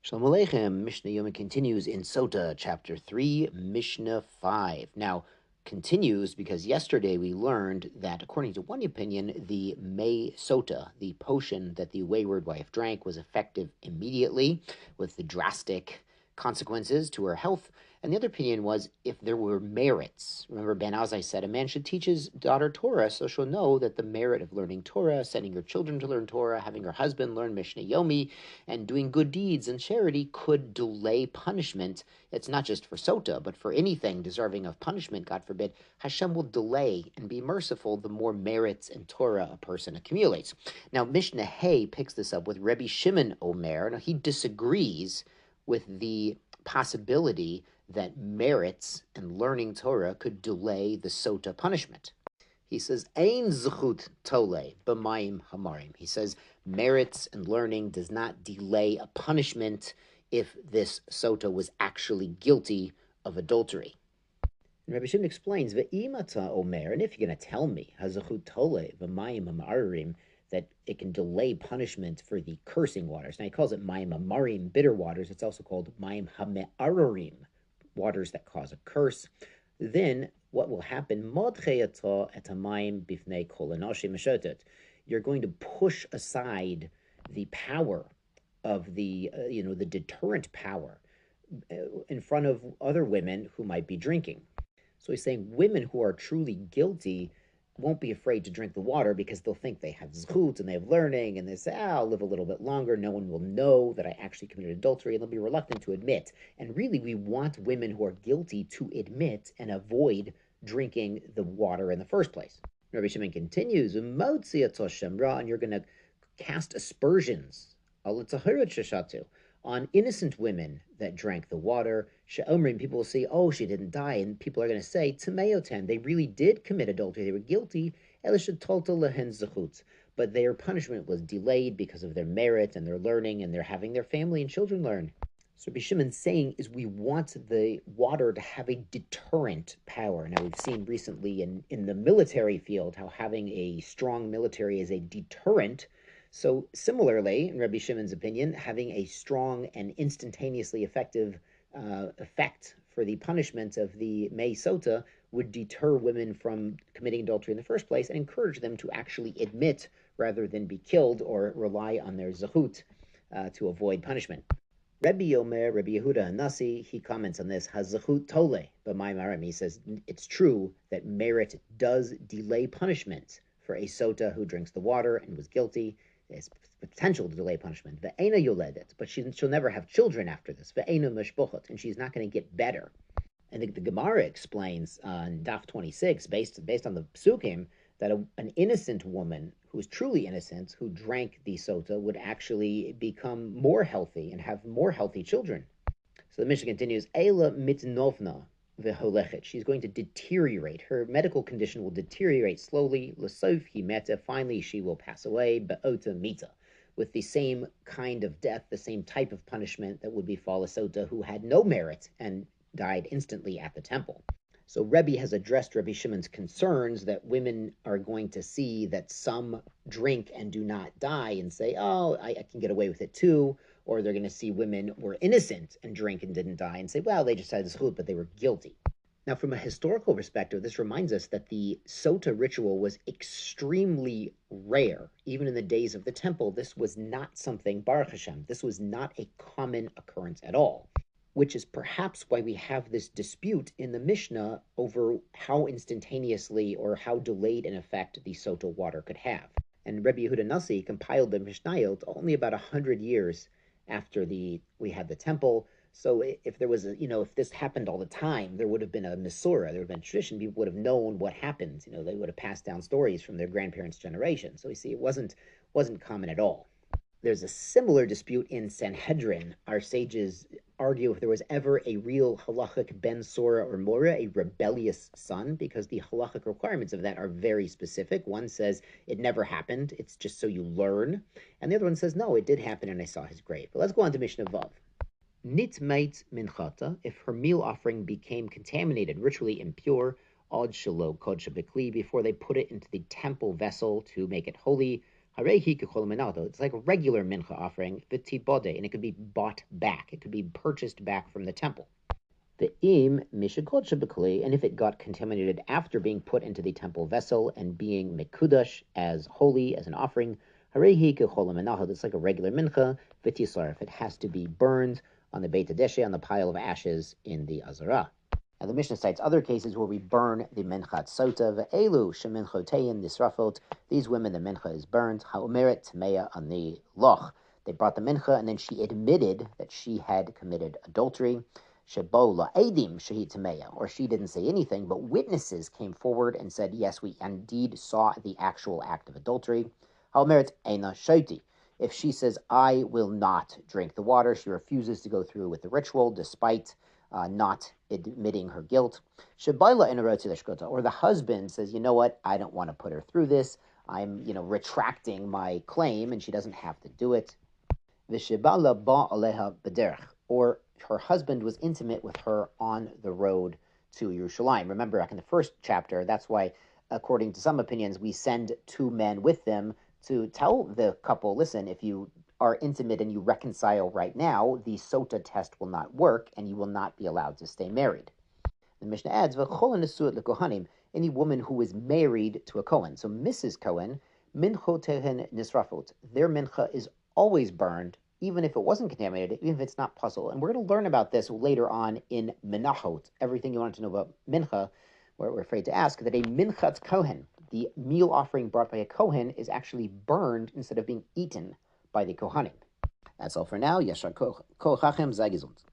Shalom Aleichem. Mishnah Yomi continues in Sotah, chapter 3, Mishnah 5. Now, continues because yesterday we learned that, according to one opinion, the Sotah, the potion that the wayward wife drank, was effective immediately with the drastic consequences to her health. And the other opinion was if there were merits. Remember, Ben Azai said a man should teach his daughter Torah so she'll know that the merit of learning Torah, sending her children to learn Torah, having her husband learn Mishnah Yomi, and doing good deeds and charity could delay punishment. It's not just for Sotah, but for anything deserving of punishment, God forbid. Hashem will delay and be merciful the more merits and Torah a person accumulates. Now, Mishnah Hay picks this up with Rebbe Shimon Omer. Now, he disagrees with the possibility that merits and learning Torah could delay the Sotah punishment. He says, Ein zechut tole b'mayim hamarim. He says, merits and learning does not delay a punishment if this Sotah was actually guilty of adultery. And Rabbi Shimon explains, Ve'imata omer, and if you're going to tell me, hazechut tole b'mayim hamarim, that it can delay punishment for the cursing waters. Now he calls it mayim hamarim, bitter waters. It's also called mayim hame'ararim, waters that cause a curse. Then what will happen? You're going to push aside the power of the deterrent power in front of other women who might be drinking. So he's saying women who are truly guilty won't be afraid to drink the water because they'll think they have zchut and they have learning, and they say, I'll live a little bit longer. No one will know that I actually committed adultery, and they'll be reluctant to admit. And really, we want women who are guilty to admit and avoid drinking the water in the first place. Rabbi Shimon continues, and you're going to cast aspersions on innocent women that drank the water. She'omrim, people will say, oh, she didn't die. And people are going to say, Tameoten, they really did commit adultery. They were guilty. But their punishment was delayed because of their merit and their learning and their having their family and children learn. So Rabbi Shimon's saying is we want the water to have a deterrent power. Now, we've seen recently in the military field how having a strong military is a deterrent. So similarly, in Rabbi Shimon's opinion, having a strong and instantaneously effective effect for the punishment of the Sotah would deter women from committing adultery in the first place and encourage them to actually admit rather than be killed or rely on their zechut to avoid punishment. Rebbe Yomer, Rebbe Yehuda Hanassi, he comments on this, hazechut tole b'mayim haram. He says it's true that merit does delay punishment for a Sotah who drinks the water and was guilty. There's potential to delay punishment. Ve'ena yoledet, but she'll never have children after this. Ve'ena mishpuchat, and she's not going to get better. And the Gemara explains on Daf 26, based on the Psukim, that an innocent woman who is truly innocent, who drank the Sotah, would actually become more healthy and have more healthy children. So the Mishnah continues, Eila mitnovna v'holechet. She's going to deteriorate. Her medical condition will deteriorate slowly. L'sof himeta. Finally, she will pass away. Be'ota mita. With the same kind of death, the same type of punishment that would befall a Sotah who had no merit and died instantly at the temple. So Rebbe has addressed Rebbe Shimon's concerns that women are going to see that some drink and do not die and say, oh, I can get away with it too. Or they're going to see women were innocent and drink and didn't die and say, well, they just had zechut, but they were guilty. Now, from a historical perspective, this reminds us that the Sotah ritual was extremely rare. Even in the days of the temple, this was not something, Baruch Hashem, this was not a common occurrence at all, which is perhaps why we have this dispute in the Mishnah over how instantaneously or how delayed an effect the Sotah water could have. And Rebbe Yehuda Nasi compiled the Mishnayot only about 100 years after we had the temple. So if there was if this happened all the time, there would have been a Mesorah, there would have been tradition, people would have known what happened. They would have passed down stories from their grandparents' generation. So we see it wasn't common at all. There's a similar dispute in Sanhedrin. Our sages argue if there was ever a real halachic ben Sora or Mora, a rebellious son, because the halachic requirements of that are very specific. One says it never happened, it's just so you learn. And the other one says, no, it did happen and I saw his grave. But let's go on to Mishnah Vav. Nitmait minchata, if her meal offering became contaminated, ritually impure, od shelo kodsha b'kli, before they put it into the temple vessel to make it holy, It's like a regular mincha offering, v'tibode, and it could be bought back. It could be purchased back from the temple. The im mishakot shabakli, and if it got contaminated after being put into the temple vessel and being mekudash as holy, as an offering, harehi kechol menachot, it's like a regular mincha, v'tisaref, it has to be burned on the Beit HaDeshe, on the pile of ashes in the Azara. Now the Mishnah cites other cases where we burn the minchat sotah, ve'elu sheminchotein nisrafot, these women, the mincha is burned, ha'omeret tmeya ani loch, they brought the mincha and then she admitted that she had committed adultery, shebo la'edim shehi tmeya, or she didn't say anything, but witnesses came forward and said, yes, we indeed saw the actual act of adultery, ha'omeret eina shoti, if she says, I will not drink the water, she refuses to go through with the ritual despite not admitting her guilt. Shabaila in a or the husband says, you know what, I don't want to put her through this. I'm, retracting my claim, and she doesn't have to do it. V'shebala ba aleha b'derech, or her husband was intimate with her on the road to Yerushalayim. Remember, back in the first chapter, that's why, according to some opinions, we send two men with them to tell the couple, listen, if you are intimate and you reconcile right now, the Sotah test will not work and you will not be allowed to stay married. The Mishnah adds, any woman who is married to a Kohen, so Mrs. Cohen, minchotehen nisrafot, their mincha is always burned, even if it wasn't contaminated, even if it's not puzzle. And we're going to learn about this later on in menachot, everything you want to know about mincha, where we're afraid to ask, that a minchat Kohen, the meal offering brought by a Kohen, is actually burned instead of being eaten by the Kohanim. That's all for now. Yashar kochachem zay gesund.